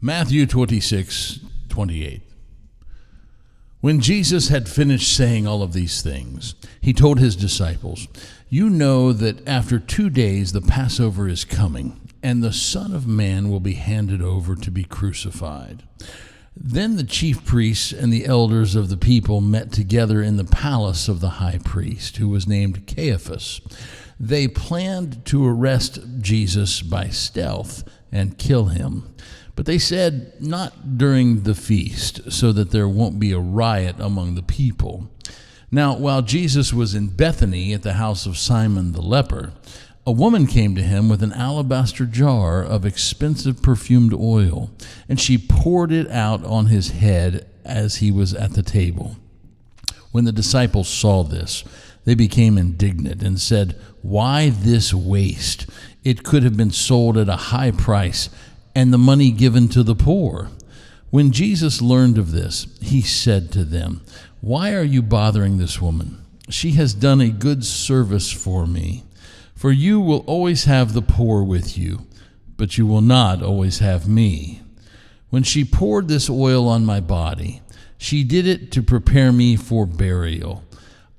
Matthew 26:28. When Jesus had finished saying all of these things, he told his disciples, "You know that after 2 days the Passover is coming, and the Son of Man will be handed over to be crucified." Then the chief priests and the elders of the people met together in the palace of the high priest, who was named Caiaphas. They planned to arrest Jesus by stealth and kill him. But they said, "Not during the feast, so that there won't be a riot among the people." Now, while Jesus was in Bethany at the house of Simon the leper, a woman came to him with an alabaster jar of expensive perfumed oil, and she poured it out on his head as he was at the table. When the disciples saw this, they became indignant and said, "Why this waste? It could have been sold at a high price and the money given to the poor." When Jesus learned of this, he said to them, "Why are you bothering this woman? She has done a good service for me. For you will always have the poor with you, but you will not always have me. When she poured this oil on my body, she did it to prepare me for burial.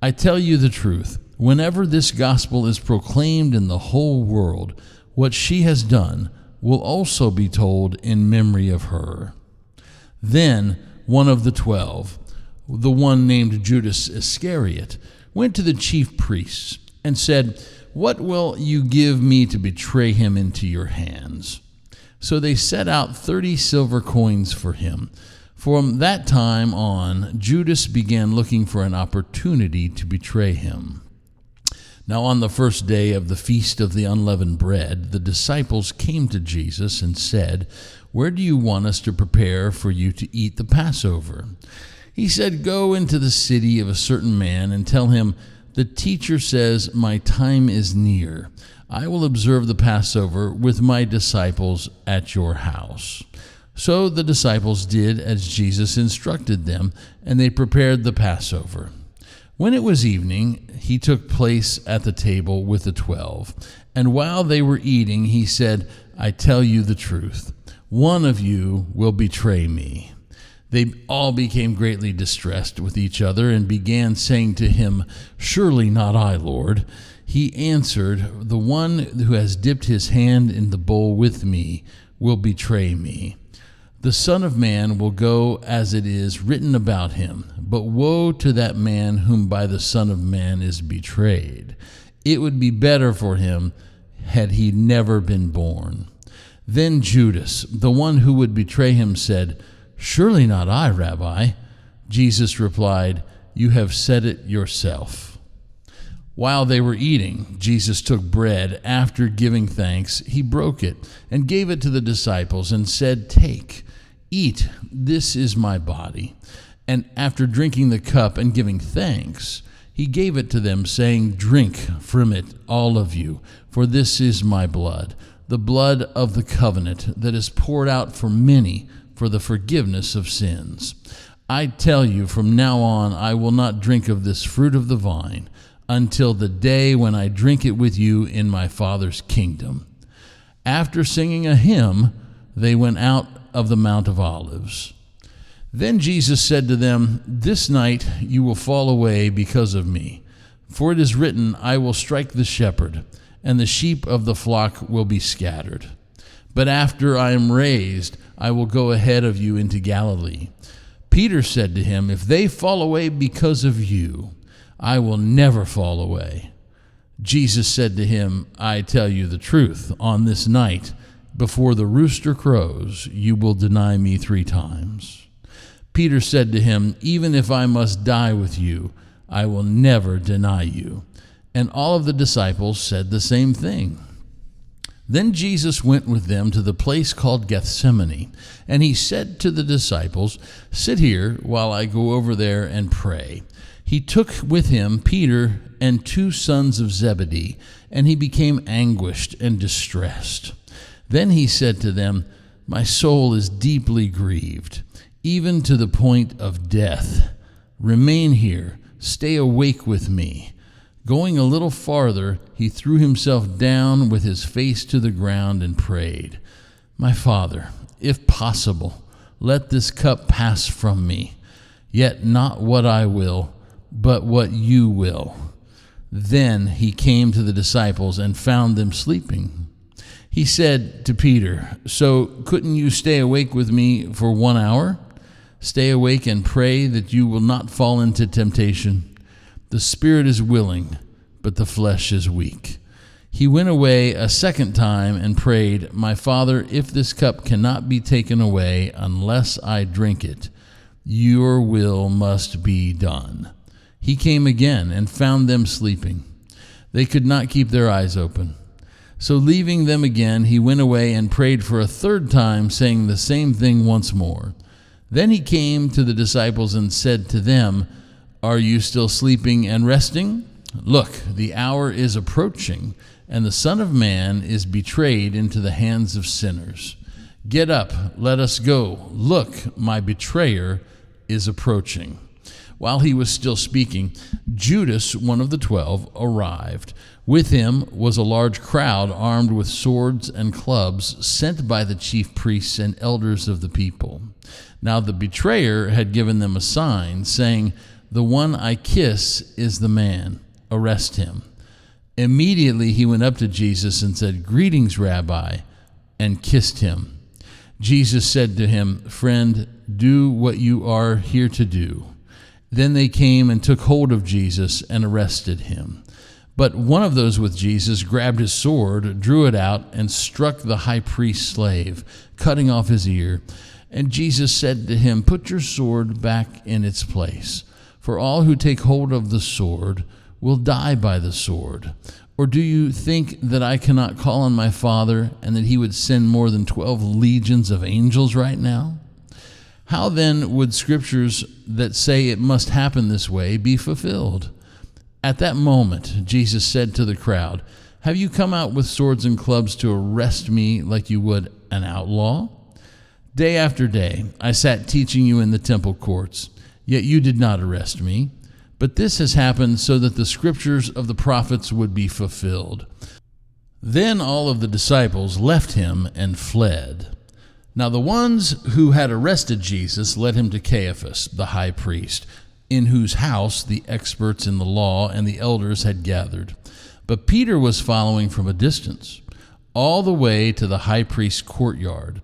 I tell you the truth, whenever this gospel is proclaimed in the whole world, what she has done will also be told in memory of her." Then one of the 12, the one named Judas Iscariot, went to the chief priests and said, "What will you give me to betray him into your hands?" So they set out 30 silver coins for him. From that time on, Judas began looking for an opportunity to betray him. Now on the first day of the Feast of the Unleavened Bread, the disciples came to Jesus and said, "Where do you want us to prepare for you to eat the Passover?" He said, "Go into the city of a certain man and tell him, 'The teacher says, my time is near. I will observe the Passover with my disciples at your house.'" So the disciples did as Jesus instructed them, and they prepared the Passover. When it was evening, he took place at the table with the 12. And while they were eating, he said, "I tell you the truth. One of you will betray me." They all became greatly distressed with each other and began saying to him, "Surely not I, Lord." He answered, "The one who has dipped his hand in the bowl with me will betray me. The Son of Man will go as it is written about him, but woe to that man whom by the Son of Man is betrayed. It would be better for him had he never been born." Then Judas, the one who would betray him, said, "Surely not I, Rabbi." Jesus replied, "You have said it yourself." While they were eating, Jesus took bread. After giving thanks, he broke it and gave it to the disciples and said, "Take, eat, this is my body." And after drinking the cup and giving thanks, he gave it to them, saying, "Drink from it, all of you, for this is my blood, the blood of the covenant that is poured out for many for the forgiveness of sins. I tell you, from now on I will not drink of this fruit of the vine until the day when I drink it with you in my Father's kingdom." After singing a hymn, they went out of the Mount of Olives. Then Jesus said to them, "This night you will fall away because of me. For it is written, I will strike the shepherd, and the sheep of the flock will be scattered. But after I am raised, I will go ahead of you into Galilee." Peter said to him, "If they fall away because of you, I will never fall away." Jesus said to him, "I tell you the truth, on this night, before the rooster crows, you will deny me 3 times. Peter said to him, "Even if I must die with you, I will never deny you." And all of the disciples said the same thing. Then Jesus went with them to the place called Gethsemane, and he said to the disciples, "Sit here while I go over there and pray." He took with him Peter and 2 sons of Zebedee, and he became anguished and distressed. Then he said to them, "My soul is deeply grieved, even to the point of death. Remain here, stay awake with me." Going a little farther, he threw himself down with his face to the ground and prayed, "My Father, if possible, let this cup pass from me. Yet not what I will, but what you will." Then he came to the disciples and found them sleeping. He said to Peter, "So couldn't you stay awake with me for 1 hour? Stay awake and pray that you will not fall into temptation. The spirit is willing, but the flesh is weak." He went away a second time and prayed, "My Father, if this cup cannot be taken away unless I drink it, your will must be done." He came again and found them sleeping. They could not keep their eyes open. So leaving them again, he went away and prayed for a third time, saying the same thing once more. Then he came to the disciples and said to them, "Are you still sleeping and resting? Look, the hour is approaching, and the Son of Man is betrayed into the hands of sinners. Get up, let us go. Look, my betrayer is approaching." While he was still speaking, Judas, one of the 12, arrived. With him was a large crowd armed with swords and clubs, sent by the chief priests and elders of the people. Now the betrayer had given them a sign, saying, "The one I kiss is the man. Arrest him." Immediately he went up to Jesus and said, "Greetings, Rabbi," and kissed him. Jesus said to him, "Friend, do what you are here to do." Then they came and took hold of Jesus and arrested him. But one of those with Jesus grabbed his sword, drew it out, and struck the high priest's slave, cutting off his ear. And Jesus said to him, "Put your sword back in its place, for all who take hold of the sword will die by the sword. Or do you think that I cannot call on my Father, and that he would send more than 12 legions of angels right now? How then would scriptures that say it must happen this way be fulfilled?" At that moment, Jesus said to the crowd, "Have you come out with swords and clubs to arrest me like you would an outlaw? Day after day, I sat teaching you in the temple courts, yet you did not arrest me. But this has happened so that the scriptures of the prophets would be fulfilled." Then all of the disciples left him and fled. Now the ones who had arrested Jesus led him to Caiaphas, the high priest, in whose house the experts in the law and the elders had gathered. But Peter was following from a distance, all the way to the high priest's courtyard.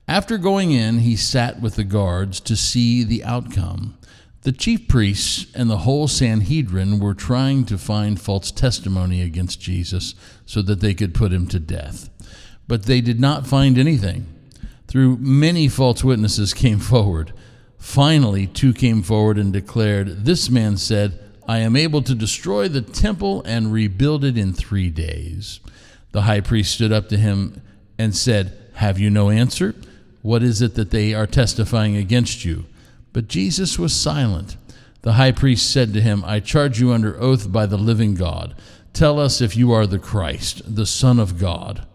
After going in, he sat with the guards to see the outcome. The chief priests and the whole Sanhedrin were trying to find false testimony against Jesus so that they could put him to death. But they did not find anything. Through many false witnesses came forward. Finally, 2 came forward and declared, "This man said, 'I am able to destroy the temple and rebuild it in 3 days.'" The high priest stood up to him and said, "Have you no answer? What is it that they are testifying against you?" But Jesus was silent. The high priest said to him, "I charge you under oath by the living God. Tell us if you are the Christ, the Son of God."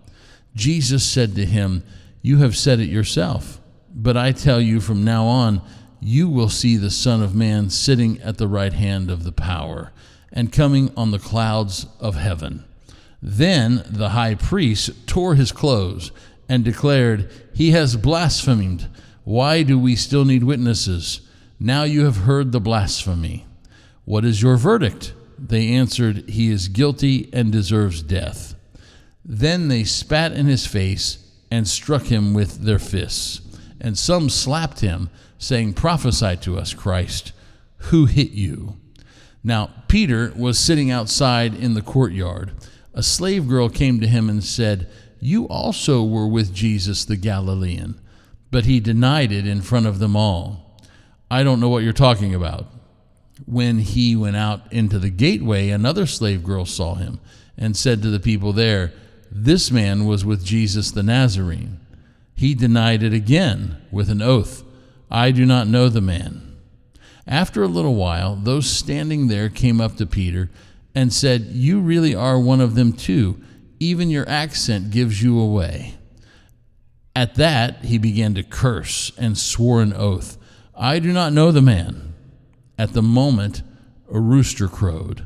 Jesus said to him, "You have said it yourself. But I tell you, from now on, you will see the Son of Man sitting at the right hand of the power and coming on the clouds of heaven." Then the high priest tore his clothes and declared, "He has blasphemed. Why do we still need witnesses? Now you have heard the blasphemy. What is your verdict?" They answered, "He is guilty and deserves death." Then they spat in his face and struck him with their fists. And some slapped him, saying, "Prophesy to us, Christ. Who hit you?" Now Peter was sitting outside in the courtyard. A slave girl came to him and said, "You also were with Jesus the Galilean." But he denied it in front of them all. "I don't know what you're talking about." When he went out into the gateway, another slave girl saw him and said to the people there, "This man was with Jesus the Nazarene." He denied it again with an oath, "I do not know the man." After a little while, those standing there came up to Peter and said, "You really are one of them too. Even your accent gives you away." At that, he began to curse and swore an oath, "I do not know the man." At the moment, a rooster crowed.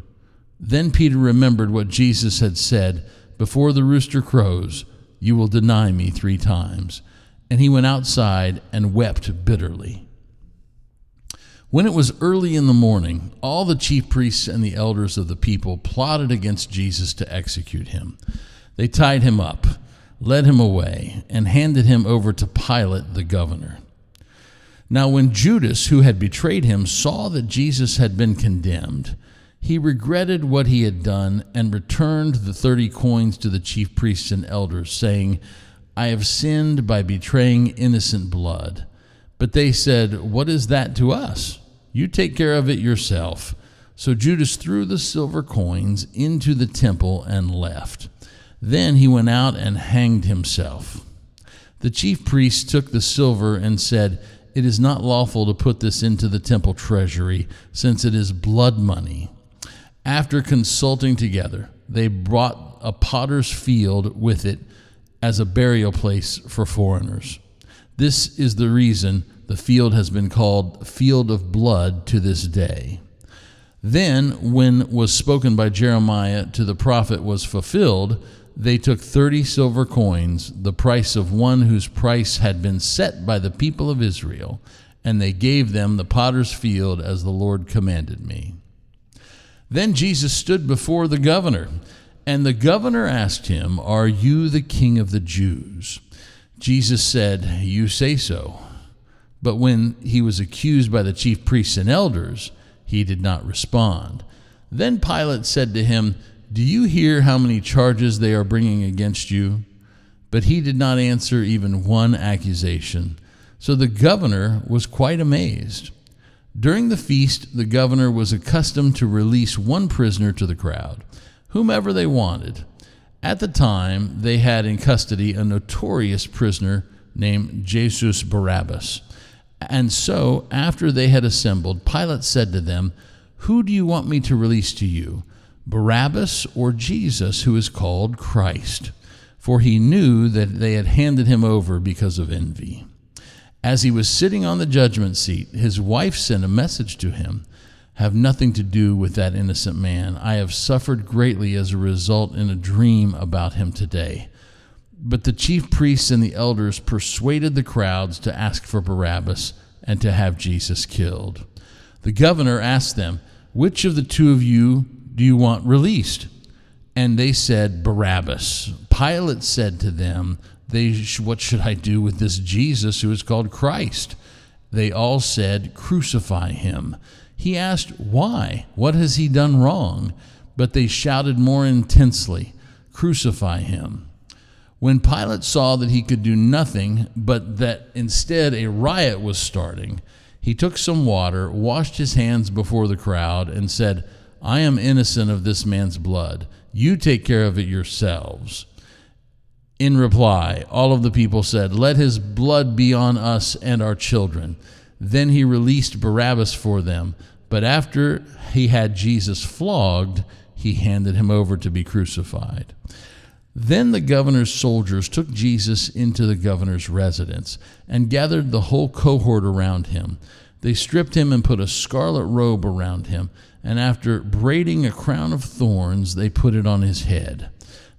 Then Peter remembered what Jesus had said, "Before the rooster crows, you will deny me 3 times." and he went outside and wept bitterly. When it was early in the morning, all the chief priests and the elders of the people plotted against Jesus to execute him. They tied him up, led him away, and handed him over to Pilate, the governor. Now when Judas, who had betrayed him, saw that Jesus had been condemned, he regretted what he had done and returned the 30 coins to the chief priests and elders, saying, "I have sinned by betraying innocent blood." But they said, "What is that to us? You take care of it yourself." So Judas threw the silver coins into the temple and left. Then he went out and hanged himself. The chief priests took the silver and said, "It is not lawful to put this into the temple treasury, since it is blood money." After consulting together, they brought a potter's field with it as a burial place for foreigners. This is the reason the field has been called Field of Blood to this day. Then, when was spoken by Jeremiah to the prophet was fulfilled, they took 30 silver coins, the price of one whose price had been set by the people of Israel, and they gave them the potter's field as the Lord commanded me. Then Jesus stood before the governor, and the governor asked him, "Are you the king of the Jews?" Jesus said, "You say so." But when he was accused by the chief priests and elders, he did not respond. Then Pilate said to him, "Do you hear how many charges they are bringing against you?" But he did not answer even one accusation. So the governor was quite amazed. During the feast, the governor was accustomed to release one prisoner to the crowd, whomever they wanted. At the time, they had in custody a notorious prisoner named Jesus Barabbas. And so, after they had assembled, Pilate said to them, "Who do you want me to release to you, Barabbas or Jesus, who is called Christ?" For he knew that they had handed him over because of envy. As he was sitting on the judgment seat, his wife sent a message to him, "Have nothing to do with that innocent man. I have suffered greatly as a result in a dream about him today." But the chief priests and the elders persuaded the crowds to ask for Barabbas and to have Jesus killed. The governor asked them, "Which of the two of you do you want released?" And they said, "Barabbas." Pilate said to them, "What should I do with this Jesus who is called Christ?" They all said, "Crucify him." He asked, "Why? What has he done wrong?" But they shouted more intensely, "Crucify him." When Pilate saw that he could do nothing, but that instead a riot was starting, he took some water, washed his hands before the crowd, and said, "I am innocent of this man's blood. You take care of it yourselves." In reply, all of the people said, "Let his blood be on us and our children." Then he released Barabbas for them, but after he had Jesus flogged, he handed him over to be crucified. Then the governor's soldiers took Jesus into the governor's residence and gathered the whole cohort around him. They stripped him and put a scarlet robe around him, and after braiding a crown of thorns, they put it on his head.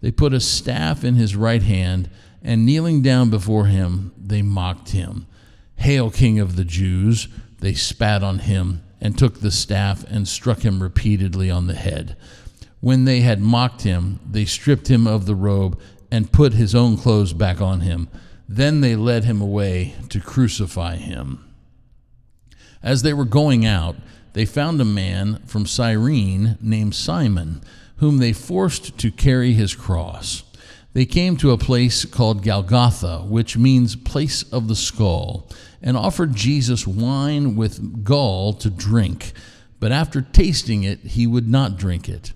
They put a staff in his right hand, and kneeling down before him, they mocked him. "Hail, King of the Jews!" They spat on him and took the staff and struck him repeatedly on the head. When they had mocked him, they stripped him of the robe and put his own clothes back on him. Then they led him away to crucify him. As they were going out, they found a man from Cyrene named Simon, whom they forced to carry his cross. They came to a place called Golgotha, which means place of the skull, and offered Jesus wine with gall to drink. But after tasting it, he would not drink it.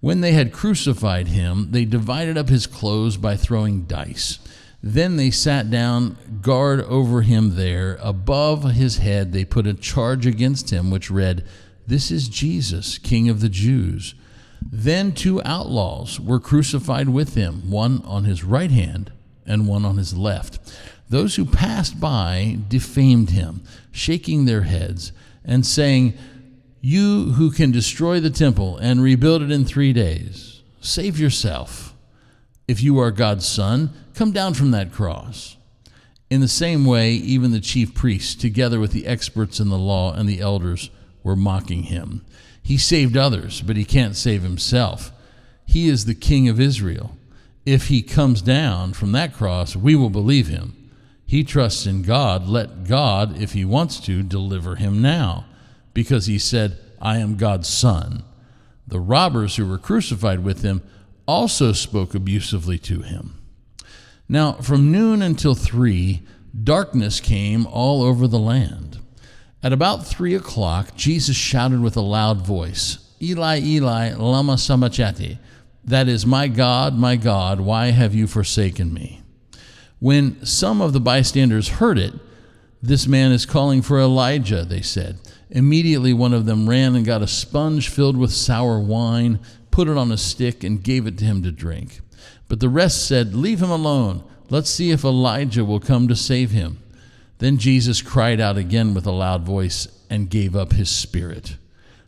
When they had crucified him, they divided up his clothes by throwing dice. Then they sat down guard over him there. Above his head they put a charge against him, which read, "This is Jesus, King of the Jews." Then 2 outlaws were crucified with him, one on his right hand and one on his left. Those who passed by defamed him, shaking their heads and saying, "You who can destroy the temple and rebuild it in 3 days, save yourself. If you are God's son, come down from that cross." In the same way, even the chief priests, together with the experts in the law and the elders, were mocking him. He saved others, but he can't save himself. He is the King of Israel. If he comes down from that cross, we will believe him. He trusts in God. Let God, if he wants to, deliver him now, because he said, I am God's son. The robbers who were crucified with him also spoke abusively to him. Now, from noon until 3, darkness came all over the land. At about 3 o'clock, Jesus shouted with a loud voice, Eli, Eli, lama sabachthani? That is, my God, why have you forsaken me? When some of the bystanders heard it, this man is calling for Elijah, they said. Immediately one of them ran and got a sponge filled with sour wine, put it on a stick, and gave it to him to drink. But the rest said, leave him alone. Let's see if Elijah will come to save him. Then Jesus cried out again with a loud voice and gave up his spirit.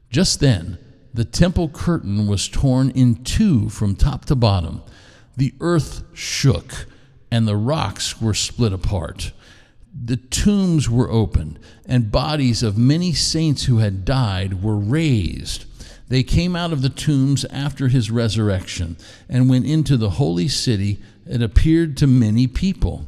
Just then, the temple curtain was torn in two from top to bottom. The earth shook, and the rocks were split apart. The tombs were opened, and bodies of many saints who had died were raised. They came out of the tombs after his resurrection and went into the holy city and appeared to many people.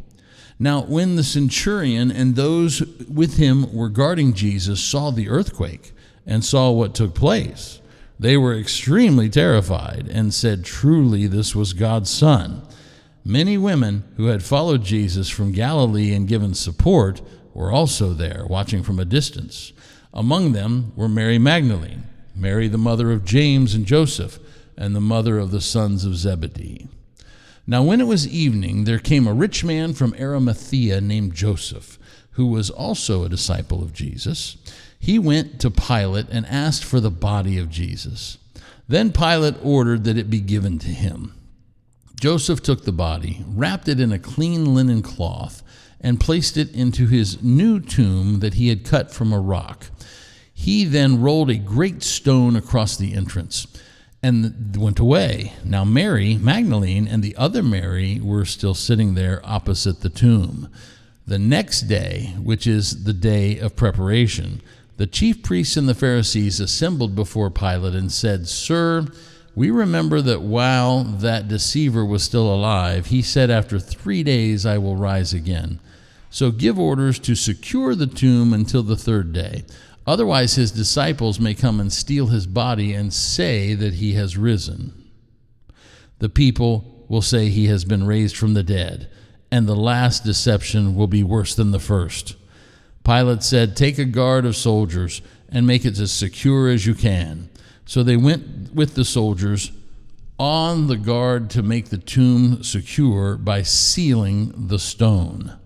Now, when the centurion and those with him were guarding Jesus saw the earthquake and saw what took place, they were extremely terrified and said, truly, this was God's Son. Many women who had followed Jesus from Galilee and given support were also there, watching from a distance. Among them were Mary Magdalene, Mary the mother of James and Joseph, and the mother of the sons of Zebedee. Now when it was evening, there came a rich man from Arimathea named Joseph, who was also a disciple of Jesus. He went to Pilate and asked for the body of Jesus. Then Pilate ordered that it be given to him. Joseph took the body, wrapped it in a clean linen cloth, and placed it into his new tomb that he had cut from a rock. He then rolled a great stone across the entrance and went away. Now Mary Magdalene and the other Mary were still sitting there opposite the tomb. The next day, which is the day of preparation, the chief priests and the Pharisees assembled before Pilate and said, Sir, we remember that while that deceiver was still alive, he said, after 3 days I will rise again. So give orders to secure the tomb until the third day. Otherwise his disciples may come and steal his body and say that he has risen. The people will say he has been raised from the dead, and the last deception will be worse than the first. Pilate said, take a guard of soldiers and make it as secure as you can. So they went with the soldiers on the guard to make the tomb secure by sealing the stone.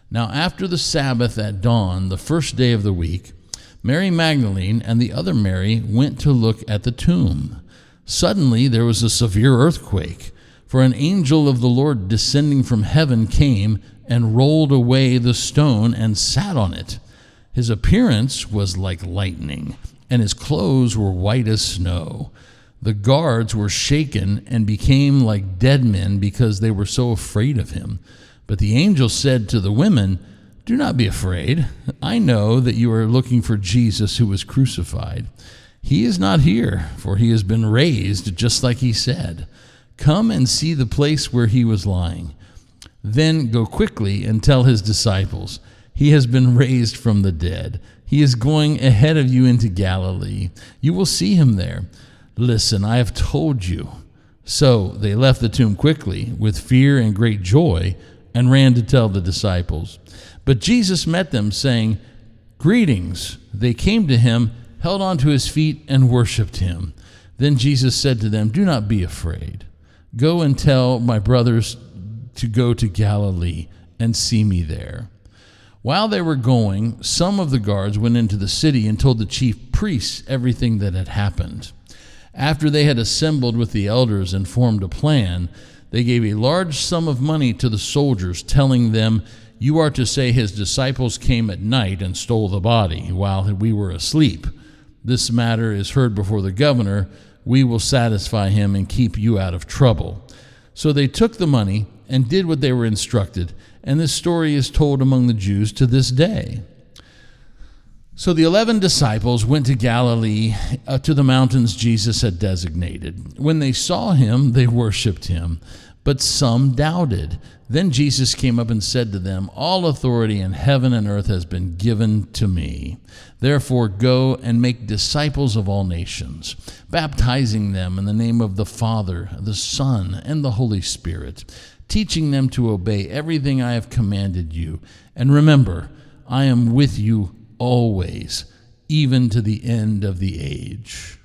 Now after the Sabbath at dawn, the first day of the week, Mary Magdalene and the other Mary went to look at the tomb. Suddenly there was a severe earthquake, for an angel of the Lord descending from heaven came and rolled away the stone and sat on it. His appearance was like lightning, and his clothes were white as snow. The guards were shaken and became like dead men because they were so afraid of him. But the angel said to the women, do not be afraid. I know that you are looking for Jesus who was crucified. He is not here, for he has been raised, just like he said. Come and see the place where he was lying. Then go quickly and tell his disciples, he has been raised from the dead. He is going ahead of you into Galilee. You will see him there. Listen, I have told you. So they left the tomb quickly with fear and great joy and ran to tell the disciples. But Jesus met them, saying, Greetings. They came to him, held on to his feet, and worshipped him. Then Jesus said to them, do not be afraid. Go and tell my brothers to go to Galilee and see me there. While they were going, some of the guards went into the city and told the chief priests everything that had happened. After they had assembled with the elders and formed a plan, they gave a large sum of money to the soldiers, telling them, you are to say his disciples came at night and stole the body while we were asleep. This matter is heard before the governor. We will satisfy him and keep you out of trouble. So they took the money and did what they were instructed, and this story is told among the Jews to this day. So the 11 disciples went to Galilee, to the mountains Jesus had designated. When they saw him, they worshipped him, but some doubted. Then Jesus came up and said to them, "All authority in heaven and earth has been given to me. Therefore go and make disciples of all nations, baptizing them in the name of the Father, the Son, and the Holy Spirit, teaching them to obey everything I have commanded you. And remember, I am with you always, even to the end of the age."